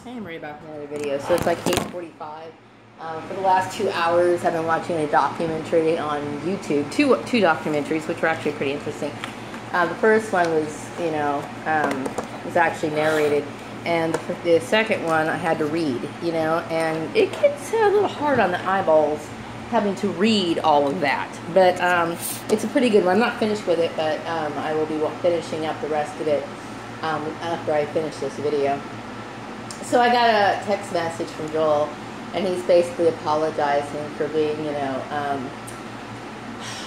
Hey, I'm ready back for another video. So it's like 8:45. For the last 2 hours, I've been watching a documentary on YouTube. Two documentaries, which were actually pretty interesting. The first one was, was actually narrated, and the second one I had to read, and it gets a little hard on the eyeballs having to read all of that. But it's a pretty good one. I'm not finished with it, but I will be finishing up the rest of it after I finish this video. So I got a text message from Joel, and he's basically apologizing for being, he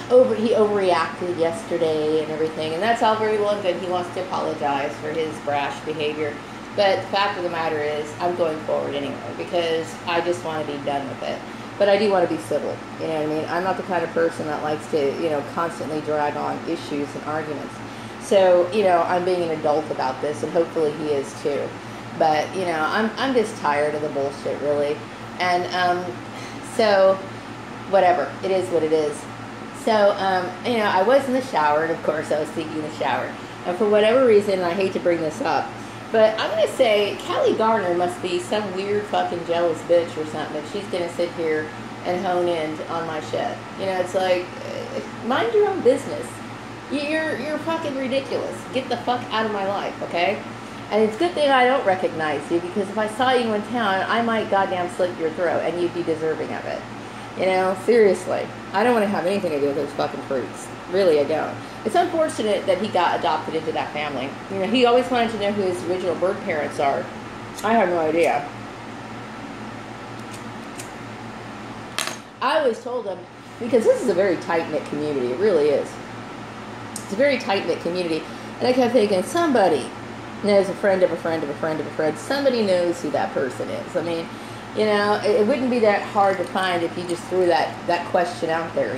overreacted yesterday and everything, and that's all very well and good. He wants to apologize for his brash behavior, but the fact of the matter is, I'm going forward anyway, because I just want to be done with it. But I do want to be civil, you know what I mean? I'm not the kind of person that likes to, constantly drag on issues and arguments. So, I'm being an adult about this, and hopefully he is too. But, I'm just tired of the bullshit, really. And, so, whatever. It is what it is. So, I was in the shower, and of course I was thinking in the shower. And for whatever reason, and I hate to bring this up, but I'm going to say Kelly Garner must be some weird fucking jealous bitch or something. She's going to sit here and hone in on my shit. It's like, mind your own business. You're fucking ridiculous. Get the fuck out of my life, okay? And it's a good thing I don't recognize you, because if I saw you in town, I might goddamn slit your throat, and you'd be deserving of it. Seriously. I don't want to have anything to do with those fucking freaks. Really, I don't. It's unfortunate that he got adopted into that family. He always wanted to know who his original birth parents are. I have no idea. I always told him, because this is a very tight-knit community. It really is. It's a very tight-knit community. And I kept thinking, somebody knows a friend of a friend of a friend of a friend. Somebody knows who that person is. I mean, it wouldn't be that hard to find if you just threw that question out there,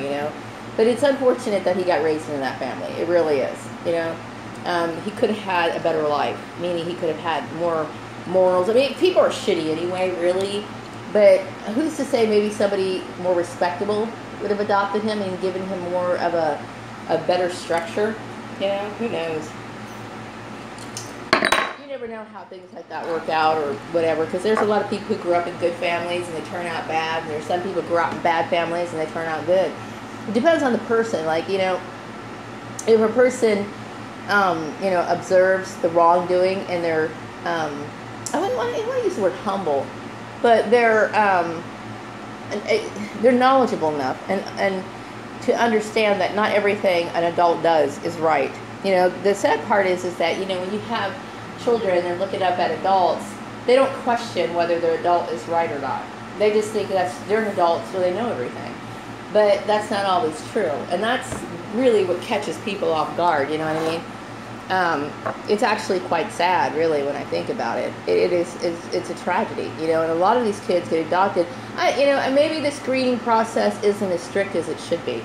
But it's unfortunate that he got raised in that family. It really is, He could have had a better life, meaning he could have had more morals. I mean, people are shitty anyway, really. But who's to say maybe somebody more respectable would have adopted him and given him more of a better structure? Who knows? You never know how things like that work out or whatever, because there's a lot of people who grew up in good families and they turn out bad, and there's some people who grew up in bad families and they turn out good. It depends on the person. Like, if a person, observes the wrongdoing and they're, I wouldn't want to use the word humble, but they're knowledgeable enough and to understand that not everything an adult does is right. The sad part is that, when you have children and they're looking up at adults, they don't question whether their adult is right or not. They just think they're an adult, so they know everything. But that's not always true. And that's really what catches people off guard, you know what I mean? It's actually quite sad, really, when I think about it. It's a tragedy, and a lot of these kids get adopted. And maybe the screening process isn't as strict as it should be.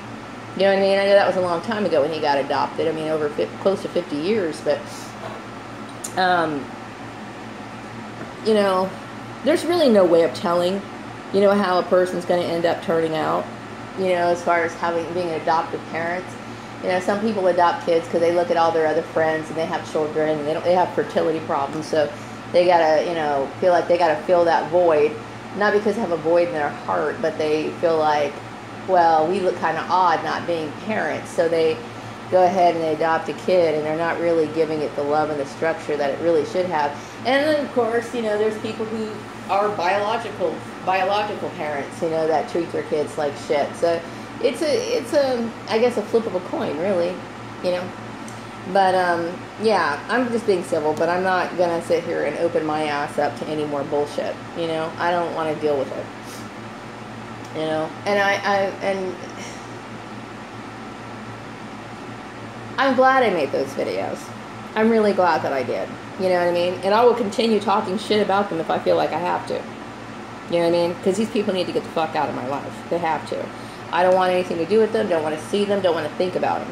You know what I mean? I know that was a long time ago when he got adopted. I mean, over close to 50 years, but, there's really no way of telling, how a person's going to end up turning out, as far as being an adoptive parent. Some people adopt kids because they look at all their other friends and they have children and they have fertility problems, so they gotta, feel like they gotta fill that void, not because they have a void in their heart, but they feel like, well, we look kind of odd not being parents, so they go ahead and they adopt a kid, and they're not really giving it the love and the structure that it really should have. And then, of course, there's people who are biological parents, that treat their kids like shit. So it's a I guess a flip of a coin, really, But yeah, I'm just being civil, but I'm not gonna sit here and open my ass up to any more bullshit. I don't want to deal with it. And I'm glad I made those videos. I'm really glad that I did. You know what I mean? And I will continue talking shit about them if I feel like I have to. You know what I mean? Because these people need to get the fuck out of my life. They have to. I don't want anything to do with them. Don't want to see them. Don't want to think about them.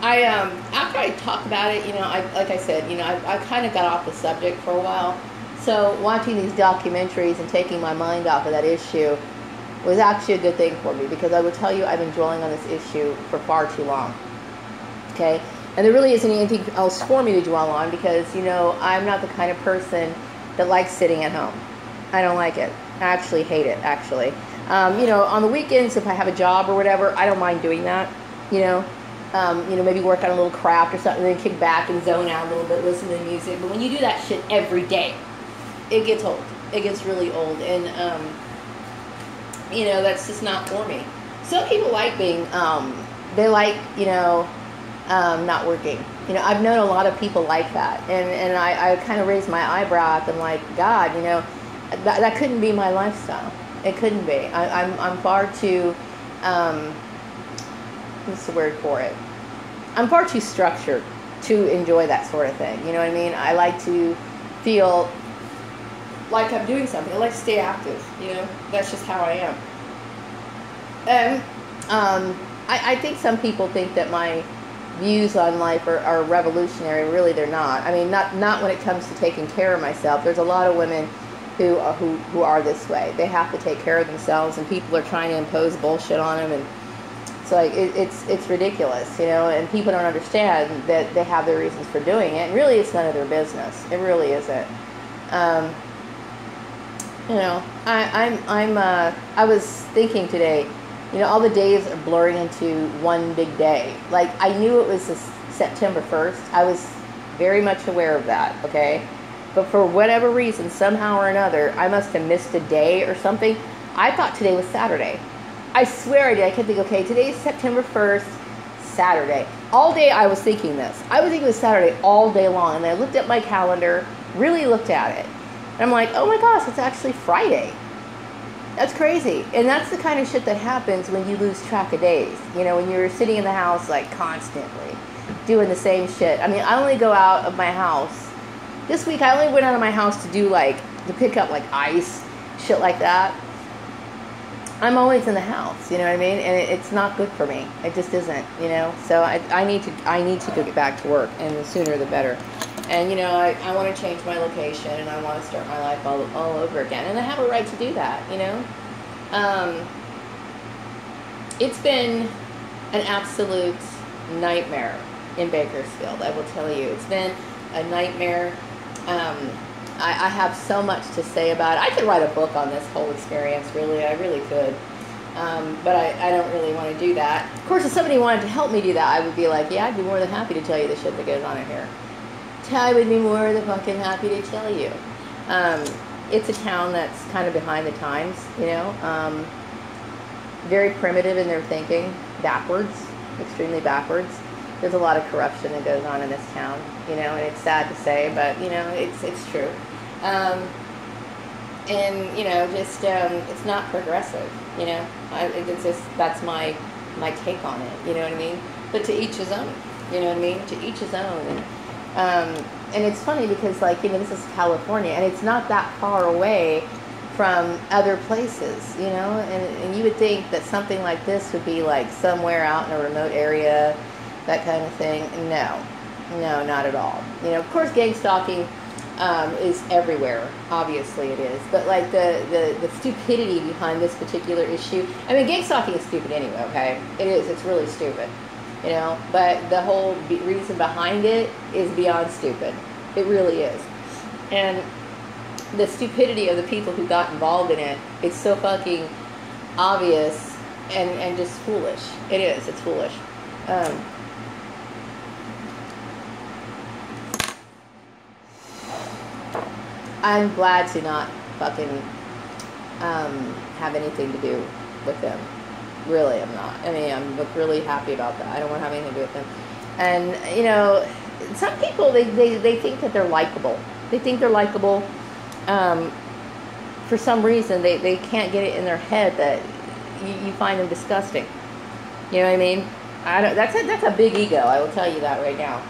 After I talk about it, like I said, I kind of got off the subject for a while. So watching these documentaries and taking my mind off of that issue was actually a good thing for me, because I will tell you, I've been dwelling on this issue for far too long. Okay? And there really isn't anything else for me to dwell on because, you know, I'm not the kind of person that likes sitting at home. I don't like it. I actually hate it, actually. You know, on the weekends, if I have a job or whatever, I don't mind doing that, you know. Maybe work on a little craft or something, then kick back and zone out a little bit, listen to the music. But when you do that shit every day, it gets old. It gets really old. And, you know, that's just not for me. Some people like being, they like, you know, not working. You know, I've known a lot of people like that. And I kind of raised my eyebrow at them like, God, you know, that couldn't be my lifestyle. It couldn't be. I'm far too, what's the word for it? I'm far too structured to enjoy that sort of thing. You know what I mean? I like to feel like I'm doing something. I like to stay active. You know, that's just how I am. And I think some people think that my views on life are revolutionary. Really, they're not. I mean, not when it comes to taking care of myself. There's a lot of women who are this way. They have to take care of themselves, and people are trying to impose bullshit on them, and it's like it's ridiculous, you know. And people don't understand that they have their reasons for doing it. And really, it's none of their business. It really isn't. You know, I was thinking today. You know, all the days are blurring into one big day. Like, I knew it was September 1st. I was very much aware of that, okay? But for whatever reason, somehow or another, I must have missed a day or something. I thought today was Saturday. I swear I did. I kept thinking, okay, today's September 1st, Saturday. All day I was thinking this. I was thinking it was Saturday all day long. And I looked at my calendar, really looked at it. And I'm like, oh my gosh, it's actually Friday. That's crazy. And that's the kind of shit that happens when you lose track of days. You know, when you're sitting in the house, like, constantly doing the same shit. I mean, I only go out of my house. This week, I only went out of my house to do, like, to pick up, like, ice, shit like that. I'm always in the house, you know what I mean? And it's not good for me. It just isn't, you know? So I need to go get back to work, and the sooner the better. And, you know, I want to change my location, and I want to start my life all over again. And I have a right to do that, you know? It's been an absolute nightmare in Bakersfield, I will tell you. It's been a nightmare. I have so much to say about it. I could write a book on this whole experience, really. I really could. But I don't really want to do that. Of course, if somebody wanted to help me do that, I would be like, yeah, I'd be more than happy to tell you the shit that goes on in here. I would be more than fucking happy to tell you. It's a town that's kind of behind the times, you know. Very primitive in their thinking. Backwards. Extremely backwards. There's a lot of corruption that goes on in this town, you know, and it's sad to say, but, you know, it's true. And, you know, just, it's not progressive, you know. It's just, that's my take on it, you know what I mean? But to each his own, you know what I mean? To each his own. And it's funny because, like, you know, this is California, and it's not that far away from other places, you know, and you would think that something like this would be, like, somewhere out in a remote area, that kind of thing. No, not at all. You know, of course, gang stalking is everywhere. Obviously it is. But, like, the stupidity behind this particular issue, I mean, gang stalking is stupid anyway, okay? It is. It's really stupid. You know, but the whole reason behind it is beyond stupid. It really is. And the stupidity of the people who got involved in it is so fucking obvious and just foolish. It is. It's foolish. I'm glad to not fucking have anything to do with them. Really, I'm not. I mean, I'm really happy about that. I don't want to have anything to do with them. And, you know, some people, they think that they're likable. They think they're likable. For some reason, they can't get it in their head that you find them disgusting. You know what I mean? That's a big ego. I will tell you that right now.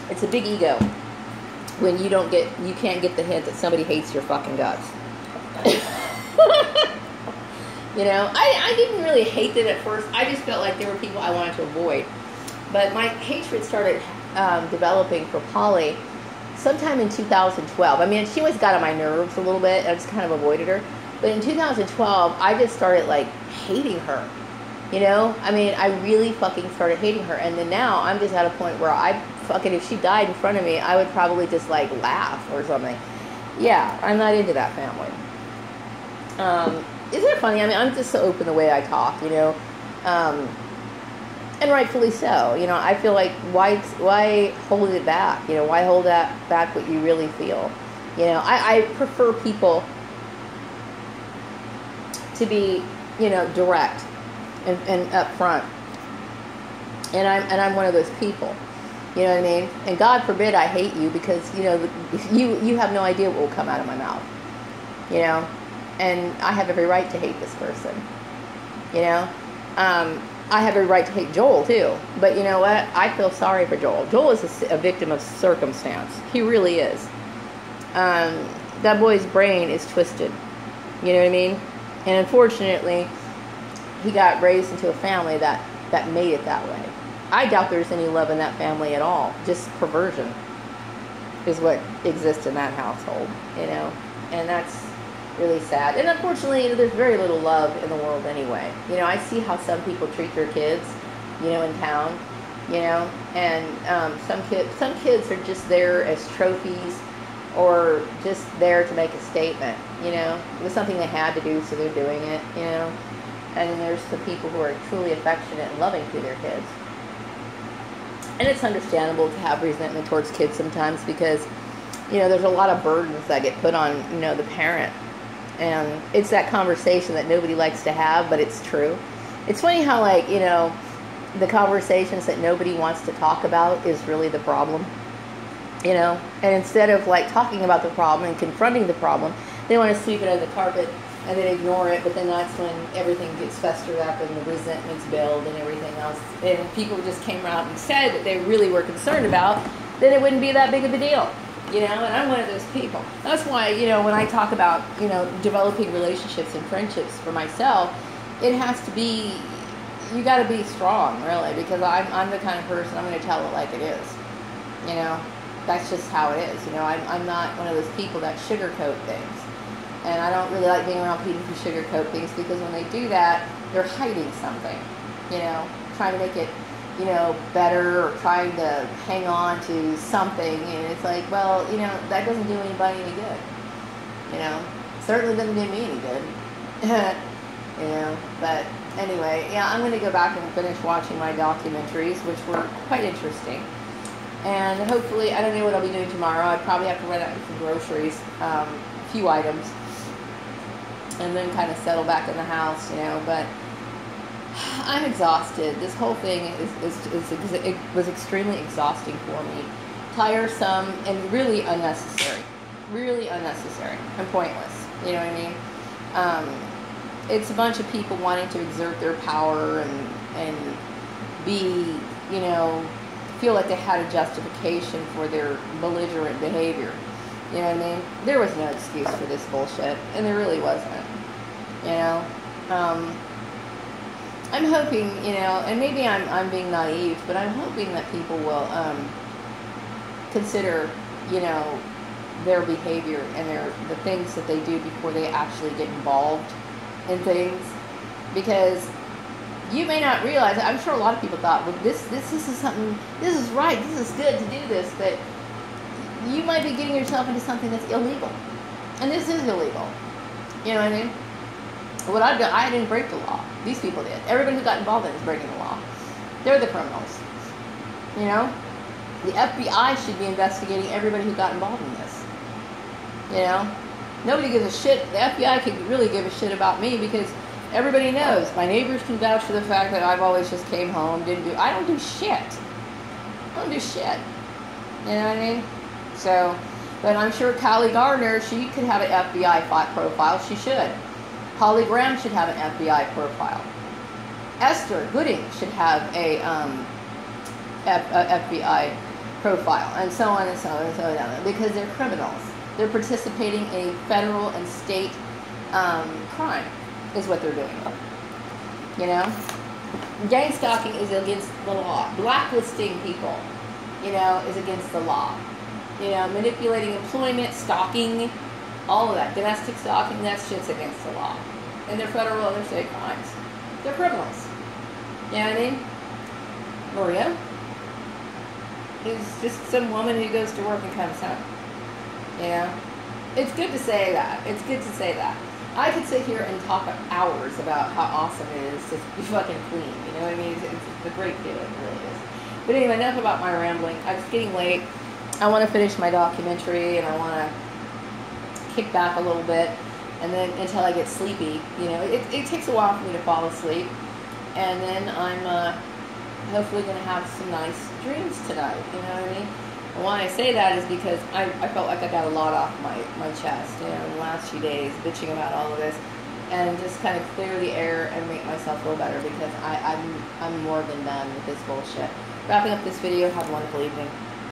It's a big ego when you can't get the hint that somebody hates your fucking guts. You know, I didn't really hate it at first. I just felt like there were people I wanted to avoid. But my hatred started developing for Polly sometime in 2012. I mean, she always got on my nerves a little bit. I just kind of avoided her. But in 2012, I just started, like, hating her. You know, I mean, I really fucking started hating her, and then now I'm just at a point where I fucking, if she died in front of me, I would probably just like laugh or something. Yeah, I'm not into that family. Isn't it funny? I mean, I'm just so open the way I talk, you know, and rightfully so. You know, I feel like why hold it back? You know, why hold that back? What you really feel? You know, I prefer people to be, you know, direct and upfront. And I'm one of those people. You know what I mean? And God forbid I hate you, because, you know, you have no idea what will come out of my mouth. You know? And I have every right to hate this person. You know? I have every right to hate Joel, too. But you know what? I feel sorry for Joel. Joel is a victim of circumstance. He really is. That boy's brain is twisted. You know what I mean? And unfortunately, he got raised into a family that made it that way. I doubt there's any love in that family at all. Just perversion is what exists in that household, you know. And that's really sad. And unfortunately, you know, there's very little love in the world anyway. You know, I see how some people treat their kids, you know, in town, you know. And some kids are just there as trophies, or just there to make a statement, you know. It was something they had to do, so they're doing it, you know. And then there's the people who are truly affectionate and loving to their kids. And it's understandable to have resentment towards kids sometimes, because, you know, there's a lot of burdens that get put on, you know, the parent. And it's that conversation that nobody likes to have, but it's true. It's funny how, like, you know, the conversations that nobody wants to talk about is really the problem. You know? And instead of, like, talking about the problem and confronting the problem, they want to sweep it under the carpet and then ignore it, but then that's when everything gets festered up and the resentments build and everything else. And if people just came out and said what they really were concerned about, then it wouldn't be that big of a deal. You know, and I'm one of those people. That's why, you know, when I talk about, you know, developing relationships and friendships for myself, it has to be, you got to be strong, really, because I'm the kind of person, I'm going to tell it like it is. You know, that's just how it is. You know, I'm not one of those people that sugarcoat things. And I don't really like being around people who sugarcoat things, because when they do that, they're hiding something, you know, trying to make it, you know, better, or trying to hang on to something. And it's like, well, you know, that doesn't do anybody any good. You know, certainly doesn't do me any good. You know, but anyway, yeah, I'm going to go back and finish watching my documentaries, which were quite interesting. And hopefully, I don't know what I'll be doing tomorrow. I probably have to run out with some groceries, a few items, and then kind of settle back in the house, you know. But I'm exhausted. This whole thing it was extremely exhausting for me, tiresome, and really unnecessary and pointless. You know what I mean? It's a bunch of people wanting to exert their power and be, you know, feel like they had a justification for their belligerent behavior. You know what I mean? There was no excuse for this bullshit, and there really wasn't. You know? I'm hoping, you know, and maybe I'm being naive, but I'm hoping that people will consider, you know, their behavior and the things that they do before they actually get involved in things. Because you may not realize, I'm sure a lot of people thought, well, this is something, this is right, this is good to do this, but you might be getting yourself into something that's illegal. And this is illegal. You know what I mean? What I've done, I didn't break the law. These people did. Everybody who got involved in it is breaking the law. They're the criminals. You know? The FBI should be investigating everybody who got involved in this. You know? Nobody gives a shit. The FBI could really give a shit about me, because everybody knows. My neighbors can vouch for the fact that I've always just came home, I don't do shit. I don't do shit. You know what I mean? So, but I'm sure Kylie Gardner, she could have an FBI profile. She should. Holly Graham should have an FBI profile. Esther Gooding should have a FBI profile, and so on and so on and so on, because they're criminals. They're participating in a federal and state crime, is what they're doing. You know? Gang stalking is against the law. Blacklisting people, you know, is against the law. You know, manipulating employment, stalking, all of that. Domestic stalking, that shit's against the law. And they're federal and they're state crimes. They're criminals. You know what I mean? Maria is just some woman who goes to work and comes home. You know? It's good to say that. It's good to say that. I could sit here and talk hours about how awesome it is to be fucking clean. You know what I mean? It's a great feeling, it really is. But anyway, enough about my rambling. It's getting late. I want to finish my documentary, and I want to kick back a little bit, and then until I get sleepy. You know, it takes a while for me to fall asleep, and then I'm hopefully going to have some nice dreams tonight. You know what I mean? And why I say that is because I felt like I got a lot off my chest, you know, in the last few days, bitching about all of this, and just kind of clear the air and make myself feel better, because I'm more than done with this bullshit. Wrapping up this video. Have a wonderful evening.